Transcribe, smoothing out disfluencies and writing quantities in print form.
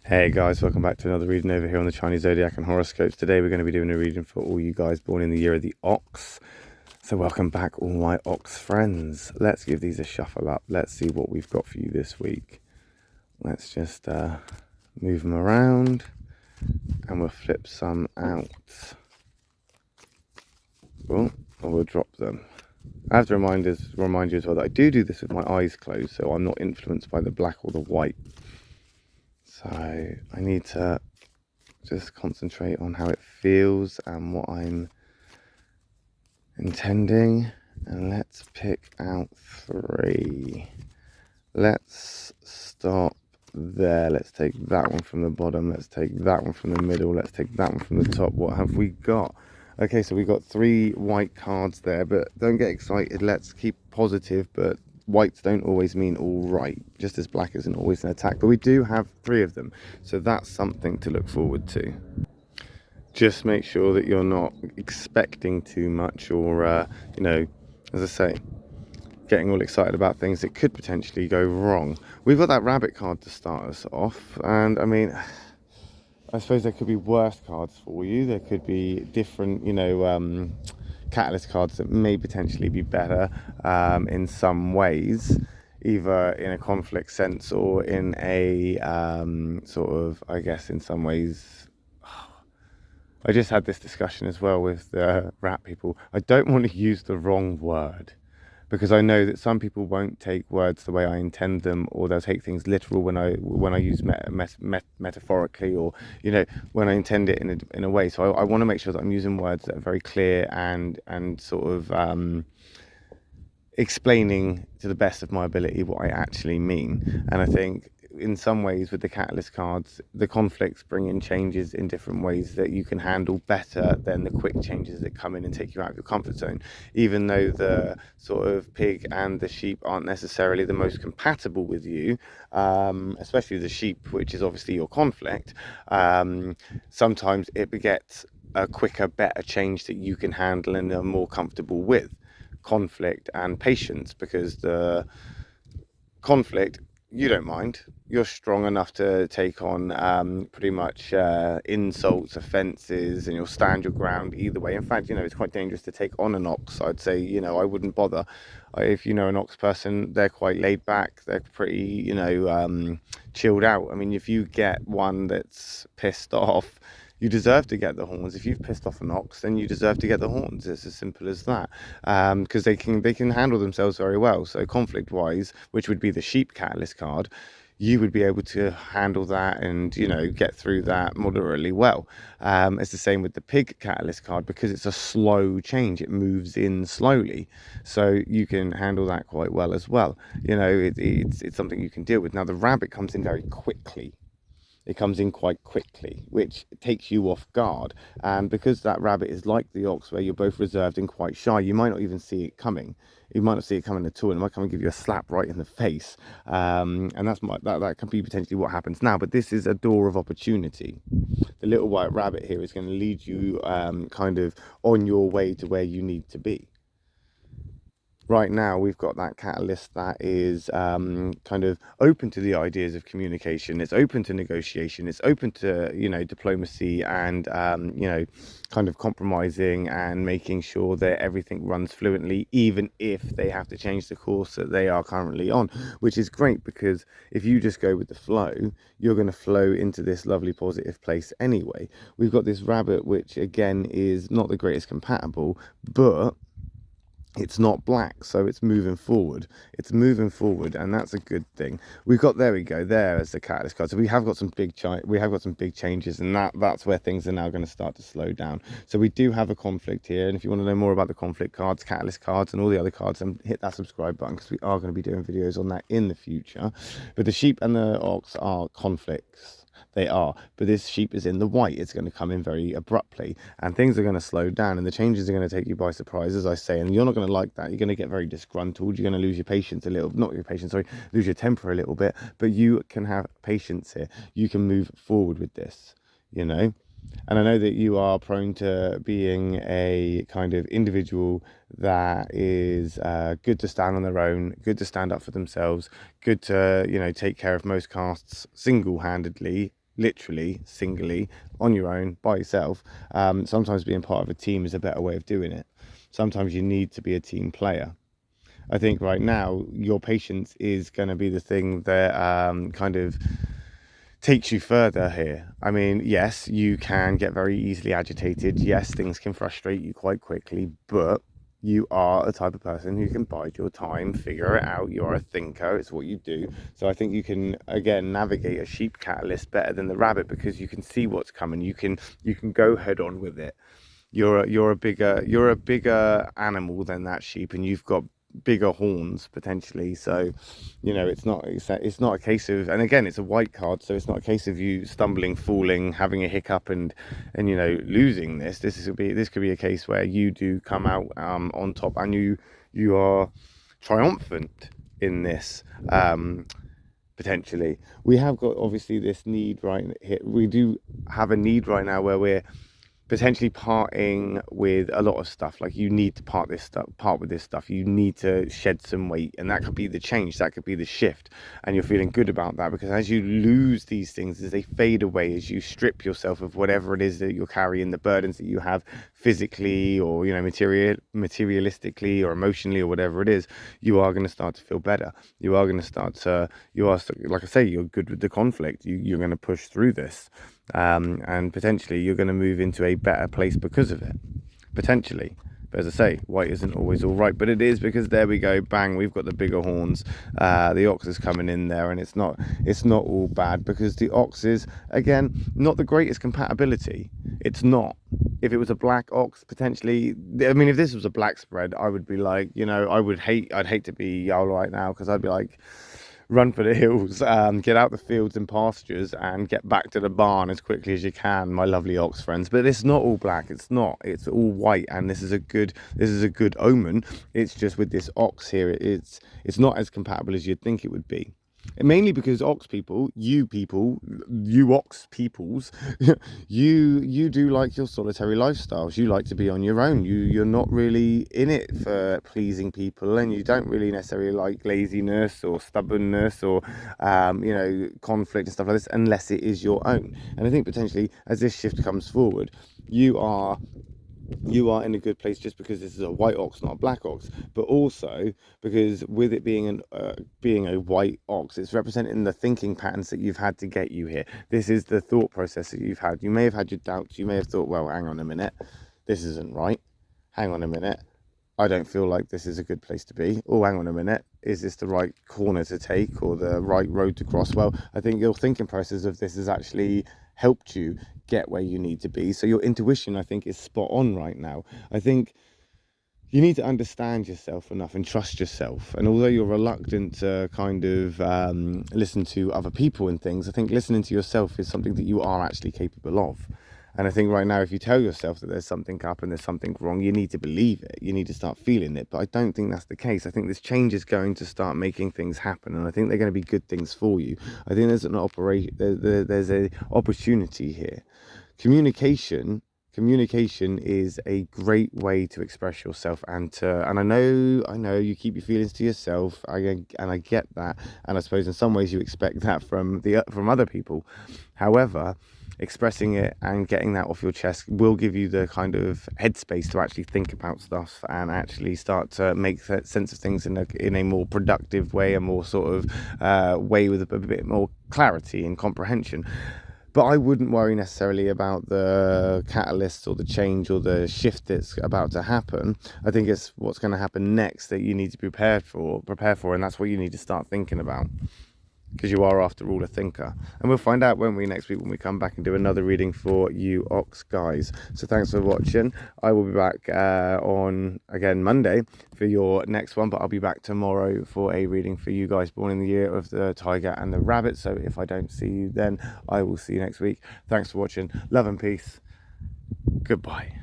Hey guys, welcome back to another reading over here on the Chinese Zodiac and horoscopes. Today we're going to be doing a reading for all you guys born in the year of the Ox. So welcome back all my Ox friends. Let's give these a shuffle up. Let's see what we've got for you this week. Let's just move them around and we'll flip some out. Oh, or we'll drop them. I have to remind you as well that I do this with my eyes closed, so I'm not influenced by the black or the white. So I need to just concentrate on how it feels and what I'm intending. And let's pick out 3. Let's stop there. Let's take that one from the bottom. Let's take that one from the middle. Let's take that one from the top. What have we got? Okay, so we got 3 white cards there, but don't get excited. Let's keep positive, but whites don't always mean all right, just as black isn't always an attack, but we do have 3 of them, so that's something to look forward to. Just make sure that you're not expecting too much or as I say, getting all excited about things that could potentially go wrong. We've got that rabbit card to start us off, and I mean, I suppose there could be worse cards for you. There could be different, catalyst cards that may potentially be better in some ways, either in a conflict sense or in a sort of, I guess, in some ways. I just had this discussion as well with the rat people. I don't want to use the wrong word, because I know that some people won't take words the way I intend them, or they'll take things literal when I use metaphorically, or when I intend it in a way. So I want to make sure that I'm using words that are very clear and sort of explaining to the best of my ability what I actually mean. And I think in some ways with the catalyst cards, the conflicts bring in changes in different ways that you can handle better than the quick changes that come in and take you out of your comfort zone. Even though the sort of pig and the sheep aren't necessarily the most compatible with you, especially the sheep, which is obviously your conflict, sometimes it begets a quicker, better change that you can handle and are more comfortable with. Conflict and patience, because the conflict, you don't mind. You're strong enough to take on pretty much insults, offences, and you'll stand your ground either way. In fact, it's quite dangerous to take on an ox. I'd say, I wouldn't bother. If you know an ox person, they're quite laid back. They're pretty, chilled out. I mean, if you get one that's pissed off, you deserve to get the horns. If you've pissed off an ox, then you deserve to get the horns. It's as simple as that. Because they can handle themselves very well. So conflict wise, which would be the sheep catalyst card, you would be able to handle that and get through that moderately well. It's the same with the pig catalyst card, because it's a slow change. It moves in slowly, so you can handle that quite well as well. It's something you can deal with. Now the rabbit comes in very quickly. It comes in quite quickly, which takes you off guard. And because that rabbit is like the ox, where you're both reserved and quite shy, you might not even see it coming. You might not see it coming at all, and it might come and give you a slap right in the face. And that can be potentially what happens now. But this is a door of opportunity. The little white rabbit here is going to lead you kind of on your way to where you need to be. Right now we've got that catalyst that is kind of open to the ideas of communication. It's open to negotiation. It's open to diplomacy and kind of compromising and making sure that everything runs fluently, even if they have to change the course that they are currently on, which is great, because if you just go with the flow, you're going to flow into this lovely positive place anyway. We've got this rabbit, which again is not the greatest compatible, but it's not black, so it's moving forward. And that's a good thing. We've got, there we go, there as the catalyst card. So we have got some big changes, and that's where things are now going to start to slow down. So we do have a conflict here, and if you want to know more about the conflict cards, catalyst cards, and all the other cards, then hit that subscribe button, because we are going to be doing videos on that in the future. But the sheep and the ox are conflicts. They are, but this sheep is in the white. It's going to come in very abruptly, and things are going to slow down, and the changes are going to take you by surprise, as I say, and you're not going to like that. You're going to get very disgruntled. You're going to lose your patience a little, not your patience, sorry, lose your temper a little bit, but you can have patience here. You can move forward with this, and I know that you are prone to being a kind of individual that is good to stand on their own, good to stand up for themselves, good to take care of most casts single-handedly, literally, singly, on your own, by yourself. Sometimes being part of a team is a better way of doing it. Sometimes you need to be a team player. I think right now your patience is going to be the thing that kind of takes you further here. I mean, yes, you can get very easily agitated. Yes, things can frustrate you quite quickly, but you are a type of person who can bide your time, figure it out. You are a thinker. It's what you do. So I think you can, again, navigate a sheep catalyst better than the rabbit, because you can see what's coming. You can go head on with it. You're a bigger animal than that sheep, and you've got bigger horns potentially. So it's not a case of, and again, it's a white card, so it's not a case of you stumbling, falling, having a hiccup, and losing this could be a case where you do come out on top, and you are triumphant in this. Potentially, we have got obviously this need right here. We do have a need right now where we're potentially parting with a lot of stuff. Like, you need to part with this stuff. You need to shed some weight, and that could be the change, that could be the shift, and you're feeling good about that, because as you lose these things, as they fade away, as you strip yourself of whatever it is that you're carrying, the burdens that you have physically, or materialistically, or emotionally, or whatever it is, you are going to start to feel better. You are going to start to, like I say, you're good with the conflict. You're going to push through this. And potentially you're going to move into a better place because of it, potentially. But as I say, white isn't always all right, but it is, because there we go, bang, we've got the bigger horns. The ox is coming in there, and it's not all bad, because the ox is, again, not the greatest compatibility. It's not. If it was a black ox, potentially, I mean, if this was a black spread, I would be like, I'd hate to be Yao right now, because I'd be like, run for the hills, get out the fields and pastures, and get back to the barn as quickly as you can, my lovely ox friends. But it's not all black. It's all white, and this is a good omen. It's just with this ox here, it's not as compatible as you'd think it would be. And mainly because ox people, you ox peoples, you do like your solitary lifestyles. You like to be on your own. You're not really in it for pleasing people, and you don't really necessarily like laziness or stubbornness or conflict and stuff like this, unless it is your own. And I think potentially, as this shift comes forward, you are in a good place, just because this is a white ox, not a black ox, but also because with it being a white ox, it's representing the thinking patterns that you've had to get you here. This is the thought process that you've had. You may have had your doubts. You may have thought, well, hang on a minute, this isn't right. Hang on a minute, I don't feel like this is a good place to be. Oh, hang on a minute, is this the right corner to take, or the right road to cross? Well, I think your thinking process of this has actually helped you get where you need to be. So your intuition, I think, is spot on right now. I think you need to understand yourself enough and trust yourself. And although you're reluctant to kind of listen to other people and things, I think listening to yourself is something that you are actually capable of. And I think right now, if you tell yourself that there's something up and there's something wrong, you need to believe it. You need to start feeling it. But I don't think that's the case. I think this change is going to start making things happen, and I think they're going to be good things for you. I think there's an opportunity here. Communication is a great way to express yourself, and I know you keep your feelings to yourself. I get that, and I suppose in some ways you expect that from other people. However, expressing it and getting that off your chest will give you the kind of headspace to actually think about stuff and actually start to make sense of things in a more productive way, a more sort of way with a bit more clarity and comprehension. But I wouldn't worry necessarily about the catalyst or the change or the shift that's about to happen. I think it's what's going to happen next that you need to prepare for, and that's what you need to start thinking about, because you are, after all, a thinker. And we'll find out, won't we, next week when we come back and do another reading for you ox guys. So thanks for watching. I will be back on, again, Monday for your next one, but I'll be back tomorrow for a reading for you guys born in the year of the tiger and the rabbit. So if I don't see you then, I will see you next week. Thanks for watching. Love and peace. Goodbye.